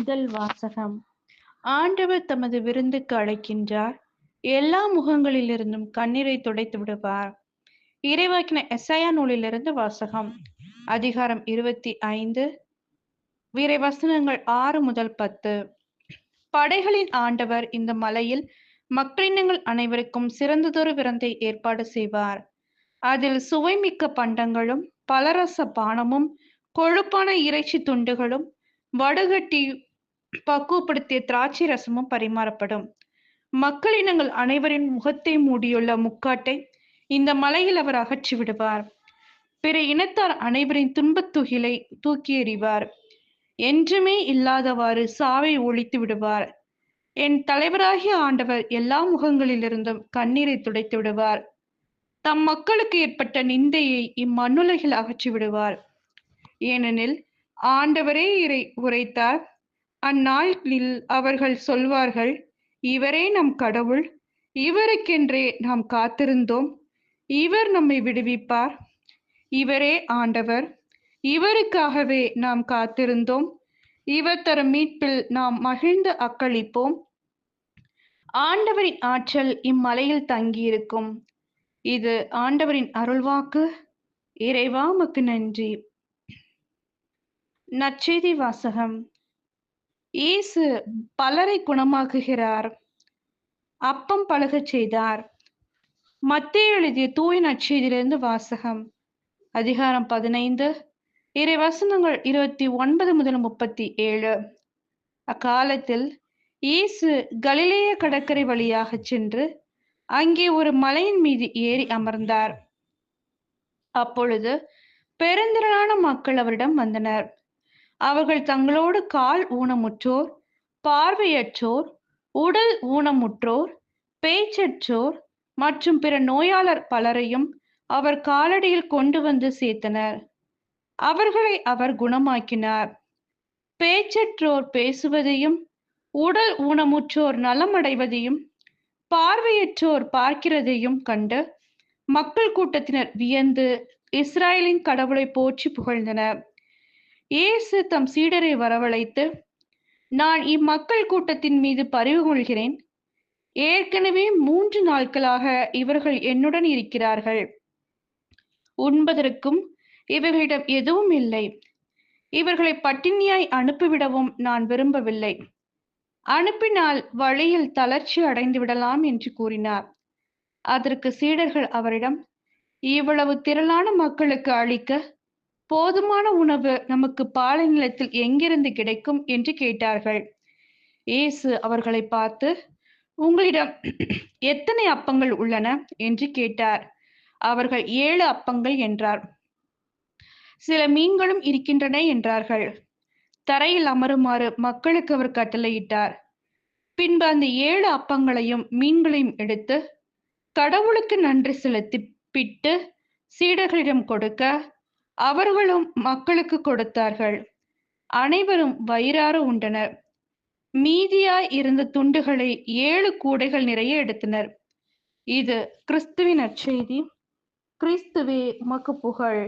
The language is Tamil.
முதல் வாசகம். ஆண்டவர் தமது விருந்துக்கு அழைக்கின்றார். எல்லா முகங்களிலிருந்தும் கண்ணீரை துடைத்து விடுவார். இறைவாக்கின எசாயா நூலிலிருந்து வாசகம். அதிகாரம் 25, இறை வசனங்கள் 6 முதல் 10. படைகளின் ஆண்டவர் இந்த மலையில் மக்களினங்கள் அனைவருக்கும் சிறந்ததொரு விருந்தை ஏற்பாடு செய்வார். அதில் சுவைமிக்க பண்டங்களும் பலரச பானமும் கொழுப்பான இறைச்சி துண்டுகளும் வடுகட்டி பக்குவப்படுத்திய திராட்சை ரசமும் பரிமாறப்படும். மக்களினங்கள் அனைவரின் முகத்தை மூடியுள்ள முக்காட்டை இந்த மலையில் அவர் அகற்றி விடுவார். பிற இனத்தார் அனைவரின் துன்பத் துகிலை தூக்கி எறிவார். என்றுமே இல்லாதவாறு சாவை ஒழித்து விடுவார். என் தலைவராகிய ஆண்டவர் எல்லா முகங்களிலிருந்தும் கண்ணீரை துடைத்து விடுவார். தம் மக்களுக்கு ஏற்பட்ட நிந்தையை இம்மண்ணுலகில் அகற்றி விடுவார். ஏனெனில் ஆண்டவரே உரைத்தார். அந்நாளில் அவர்கள் சொல்வார்கள், இவரே நம் கடவுள், இவருக்கென்றே நாம் காத்திருந்தோம், இவர் நம்மை விடுவிப்பார். இவரே ஆண்டவர், இவருக்காகவே நாம் காத்திருந்தோம், இவர் தரும் மீட்பில் நாம் மகிழ்ந்து அக்களிப்போம். ஆண்டவரின் ஆற்றல் இம்மலையில் தங்கியிருக்கும். இது ஆண்டவரின் அருள்வாக்கு. இறைவா உமக்கு நன்றி. நற்செய்தி வாசகம். இயேசு பலரை குணமாக்குகிறார். அப்பம் பழகச் செய்தார். மத்தேயு எழுதிய தூய நற்செய்தியிலிருந்து வாசகம். அதிகாரம் 15, இறை வசனங்கள் 29 முதல் 37. அக்காலத்தில் இயேசு கலிலேய கடற்கரை வழியாக சென்று அங்கே ஒரு மலையின் மீது ஏறி அமர்ந்தார். அப்பொழுது பெருந்திரளான மக்கள் அவரிடம் வந்தனர். அவர்கள் தங்களோடு கால் ஊனமுற்றோர், பார்வையற்றோர், உடல் ஊனமுற்றோர், பேச்சற்றோர் மற்றும் பிற நோயாளர் பலரையும் அவர் காலடியில் கொண்டு வந்து சேர்த்தனர். அவர்களை அவர் குணமாக்கினார். பேச்சற்றோர் பேசுவதையும், உடல் ஊனமுற்றோர் நலமடைவதையும், பார்வையற்றோர் பார்க்கிறதையும் கண்டு மக்கள் கூட்டத்தினர் வியந்து இஸ்ராயலின் கடவுளை போற்றி புகழ்ந்தனர். இயேசு தம் சீடரை வரவழைத்து, நான் இம்மக்கள் கூட்டத்தின் மீது பரிவு கொள்கிறேன். ஏற்கனவே 3 நாட்களாக இவர்கள் என்னுடன் இருக்கிறார்கள். உண்பதற்கும் இவர்களிடம் எதுவும் இல்லை. இவர்களை பட்டினியாய் அனுப்பிவிடவும் நான் விரும்பவில்லை. அனுப்பினால் வழியில் தளர்ச்சி அடைந்து விடலாம் என்று கூறினார். அதற்கு சீடர்கள் அவரிடம், இவ்வளவு திரளான மக்களுக்கு அளிக்க போதுமான உணவு நமக்கு பாலை நிலத்தில் எங்கிருந்து கிடைக்கும் என்று கேட்டார்கள். இயேசு அவர்களை பார்த்து, உங்களிடம் எத்தனை அப்பங்கள் உள்ளன என்று கேட்டார். அவர்கள் 7 அப்பங்கள் என்றார். சில மீன்களும் இருக்கின்றன என்றார்கள். தரையில் அமருமாறு மக்களுக்கு அவர் கட்டளையிட்டார். பின்பு அந்த 7 அப்பங்களையும் மீன்களையும் எடுத்து கடவுளுக்கு நன்றி செலுத்தி பிட்டு சீடர்களிடம் கொடுக்க, அவர்களும் மக்களுக்கு கொடுத்தார்கள். அனைவரும் வயிறார உண்டனர். மீதியாய் இருந்த துண்டுகளை 7 கூடைகள் நிறைய எடுத்தனர். இது கிறிஸ்துவின் நற்செய்தி. கிறிஸ்துவே உமக்கு புகழ்.